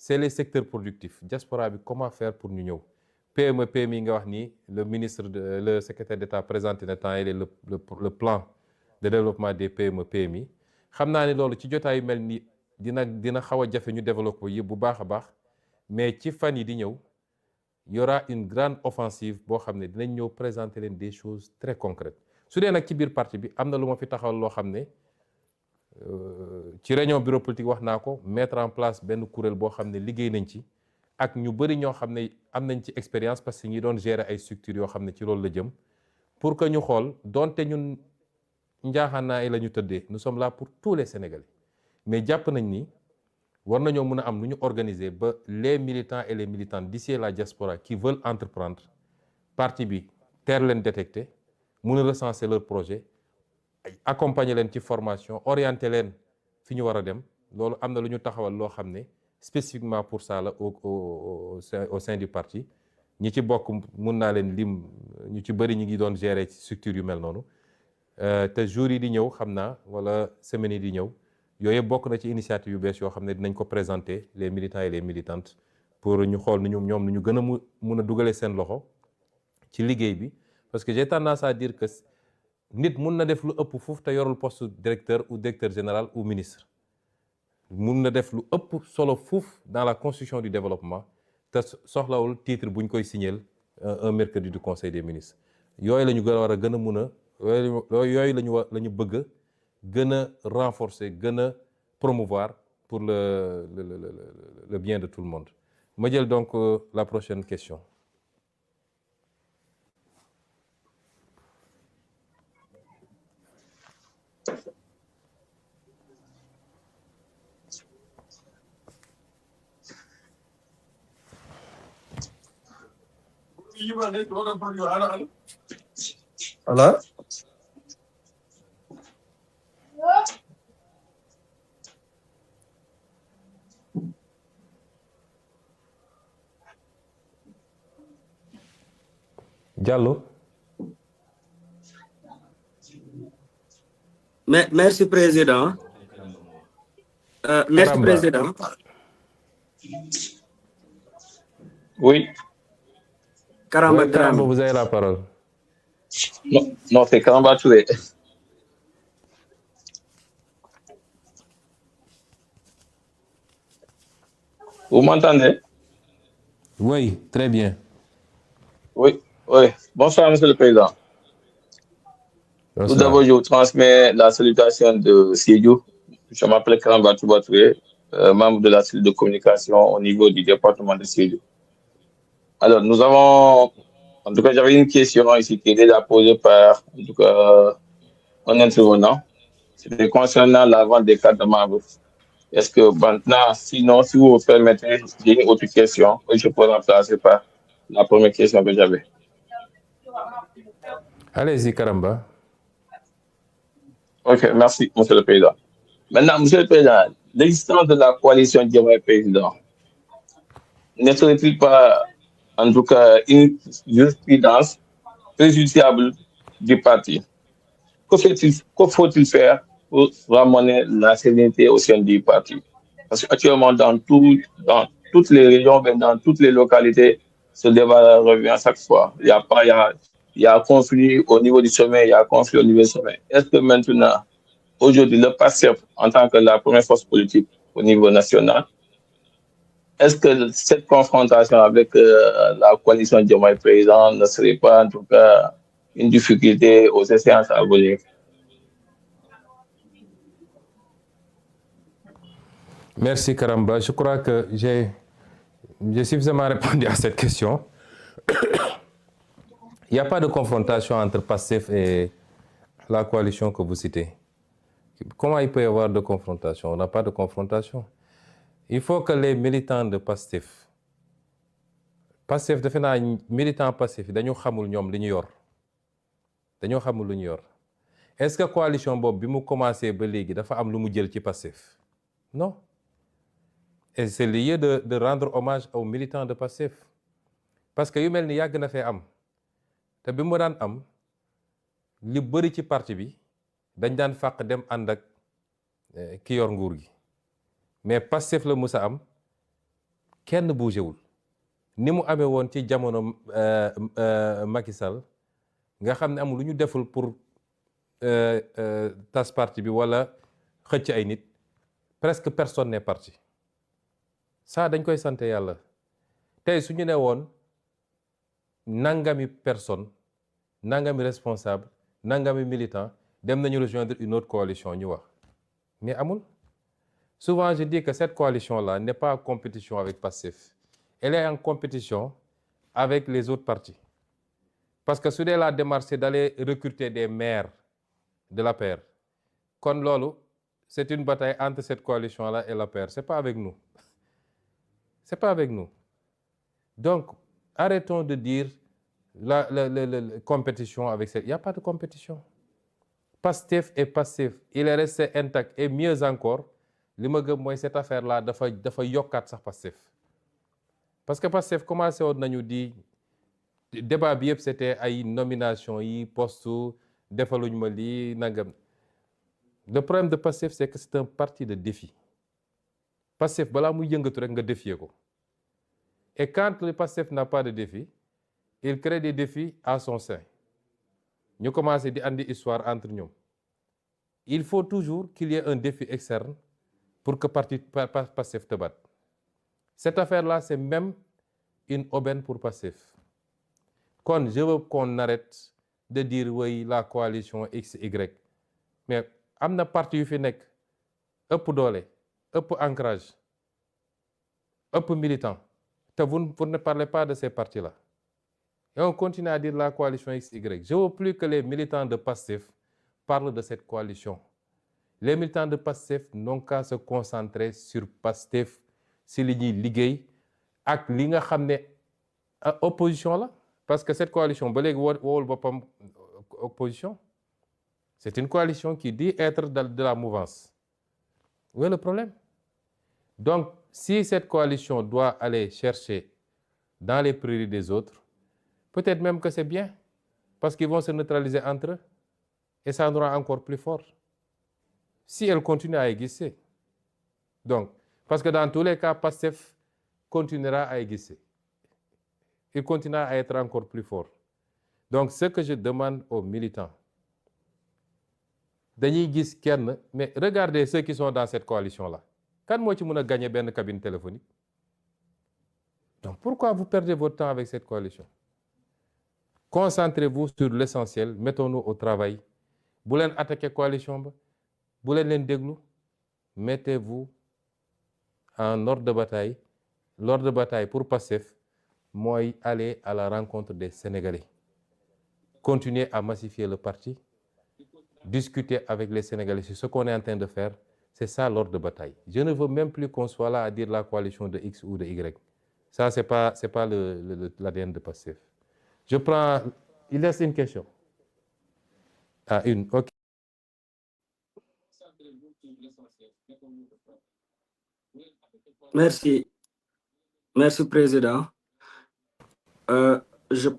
c'est les secteurs productifs diaspora bi comment faire pour ñu ñëw PME PMI nga wax ni le secrétaire d'État présenté na temps yii le plan de développement des PME PMI xam naa ni loolu ci jotaay yu mel ni dina xaw a jafe ñu développer yëpp bu baax a baax mais ci fan yi di ñëw y aura une grande offensive boo xam ne dinañ ñëw présenter leen des choses très concrètes su dee nag ci biir parti bi am na lu ma fi taxawal loo xam ne ci réunion bureau politique wax naa ko mettre en place benn kuréel boo xam ne liggéey nañ ci ak ñu bëri ñoo xam ne am nañ ci expérience parce que ñi doon gérer ay structures yoo xam ne ci loolu la jëm pour que ñu xool donte ñun njaaxaanaay la ñu tëddee nous sommes là pour tous les Sénégalais mais jàpp nañ ni war nañoo mën a am nu ñu organiser ba les militants et les militantes d'ici la diaspora qui veulent entreprendre parti bi teel leen détecter mun a recenser leur projet accompagner leen ci formation orienter leen fi ñu war a dem loolu am na lu ñu taxawal loo xam ne spécifiquement pour ça la au sein du parti ñi ci bokk mun naa leen lim ñu ci bëri ñi ngi doon gérer ci structure yu mel noonu te jours yi di ñëw xam naa wala semaines yi di ñëw yooyu bokk na ci initiative yu bees yoo xam ne dinañ ko présenter les militants et les militantes pour ñu xool ni ñoom ñu gën a mun a dugalee seen loxo ci liggéey bi parce que j'ai tendance à dire que nit mun na def lu ëpp foofu te yorul poste directeur ou directeur général ou ministre mun na def lu ëpp solo foofu dans la construction du développement te soxlawul titre bu ñu koy signer un mercredi du conseil des ministres yooyu la ñu war a gën a mun a yooyu la ñu bëgg gën a renforcer gën a promouvoir pour le bien de tout le monde ma jël donc la prochaine question. Hello? Diallo. Merci, Président. Merci, Président. Oui. Karamba, vous avez la parole. Non, c'est Karamba Touré. Vous m'entendez? Oui, très bien. Oui. Bonsoir, Monsieur le Président. Bonsoir. Tout d'abord, je vous transmets la salutation de Sidiou. Je m'appelle Karamba Touré, membre de la cellule de communication au niveau du département de Sidiou. Alors, en tout cas, j'avais une question ici qui est déjà posée par, en tout cas, un intervenant. C'était concernant la vente des cartes de membres. Est-ce que maintenant, sinon, si vous me permettez, j'ai une autre question que je peux remplacer par la première question que j'avais. Allez-y, Karamba. Ok, merci, Monsieur le Président. Maintenant, Monsieur le Président, l'existence de la coalition Diomaye Président ne serait-il pas, en tout cas, une jurisprudence préjudiciable du parti? Que faut-il faire pour ramener la sérénité au sein du parti? Parce qu'actuellement, dans toutes les régions, dans toutes les localités, ce débat revient à chaque fois. Il y a conflit au niveau du sommet, il y a conflit au niveau du sommet. Est-ce que maintenant, aujourd'hui, le PASTEF, en tant que la première force politique au niveau national, est-ce que cette confrontation avec la coalition Diomaye Président ne serait pas, en tout cas, une difficulté aux séances à venir? Merci, Karamba. Je crois que j'ai suffisamment répondu à cette question. Il n'y a pas de confrontation entre PASTEF et la coalition que vous citez. Comment il peut y avoir de confrontation? On n'a pas de confrontation. Il faut que les militants de PASTEF defe naa militant PASTEF dañu xamul ñoom li ñu yor dañoo xamul lu ñu yor est-ce que coalition boobu bi mu commencé ba léegi dafa am lu mu jël ci PASTEF? Non. Et c'est lié de rendre hommage aux militants de PASTEF parce que yu mel ni yàgg na fee am te bi mu daan am li bëri ci parti bi dañ daan fàq dem ànd ak ki yor nguur gi mais PASTEF la musa am kenn bougéwul ni mu amee woon ci jamono Macky Sall nga xam ne amul lu ñu deful pour tas parti bi wala xëcc ay nit presque personne n'est parti ça dañ koy sant yàlla tey su ñu ne woon nangami personne nangami responsable nangami militant dem nañu rejoindre une autre coalition ñu wax mais amul. Souvent je dis que cette coalition-là n'est pas en compétition avec Pastef, elle est en compétition avec les autres partis. Parce que su dee la démarche c'est d'aller recruter des maires de l'APR kon loolu c'est une bataille entre cette coalition-là et l'APR, c'est pas avec nous. C'est pas avec nous. Donc arrêtons de dire la compétition avec cette... Il n'y a pas de compétition. Pastef est Pastef, il est resté intact et mieux encore li ma gëm mooy cette affaire là dafa yokkaat sax Pastef parce que Pastef commencé woon nañu di débat bi yëpp c'était ay nomination yi poste defaluñ ma lii nangam. Le problème de Pastef c'est que c'est un parti de défi. Pastef balaa muy yëngatu rek nga défier ko et quand le Pastef n'a pas de défi il crée des défis à son sein ñu commencé di andi histoire entre ñoom. Il faut toujours qu'il y ait un défi externe pour que Pastef te batte. Cette affaire-là, c'est même une aubaine pour Pastef. Quand je veux qu'on arrête de dire oui, la coalition X, Y. Mais am na parti yu fi nekk ëpp doole, ëpp ancrage, ëpp militant. Te vous ne parlez pas de ces partis-là. Et on continue à dire la coalition X, Y. Je veux plus que les militants de Pastef parlent de cette coalition. Les militants de Pastef n'ont qu'à se concentrer sur Pastef si li ñuy liggéey ak li nga xam ne opposition la parce que cette coalition ba léegi woowul boppam opposition c'est une coalition qui dit être de la mouvance. Où est le problème? Donc si cette coalition doit aller chercher dans les prairies des autres, peut-être même que c'est bien parce qu'ils vont se neutraliser entre eux et ça nous rend encore plus fort. Si elle continue à exister. Donc, parce que dans tous les cas, Pastef continuera à exister. Il continuera à être encore plus fort. Donc, ce que je demande aux militants, dañuy gis kenn, mais regardez ceux qui sont dans cette coalition-là. Kan moo ci mën a gagner benn cabine téléphonique? Donc, pourquoi vous perdez votre temps avec cette coalition? Concentrez-vous sur l'essentiel, mettons-nous au travail. Bu leen attaquer coalition ba. Bu leen déglu, mettez-vous en ordre de bataille. L'ordre de bataille pour Pastef mooy aller à la rencontre des Sénégalais. Continuer à massifier le parti, discuter avec les Sénégalais sur ce qu'on est en train de faire. C'est ça l'ordre de bataille. Je ne veux même plus qu'on soit là à dire la coalition de X ou de Y. Ça, c'est pas l'ADN de Pastef. Je prends... Il reste une question. Ah, une, ok. Merci. Merci, Président. Je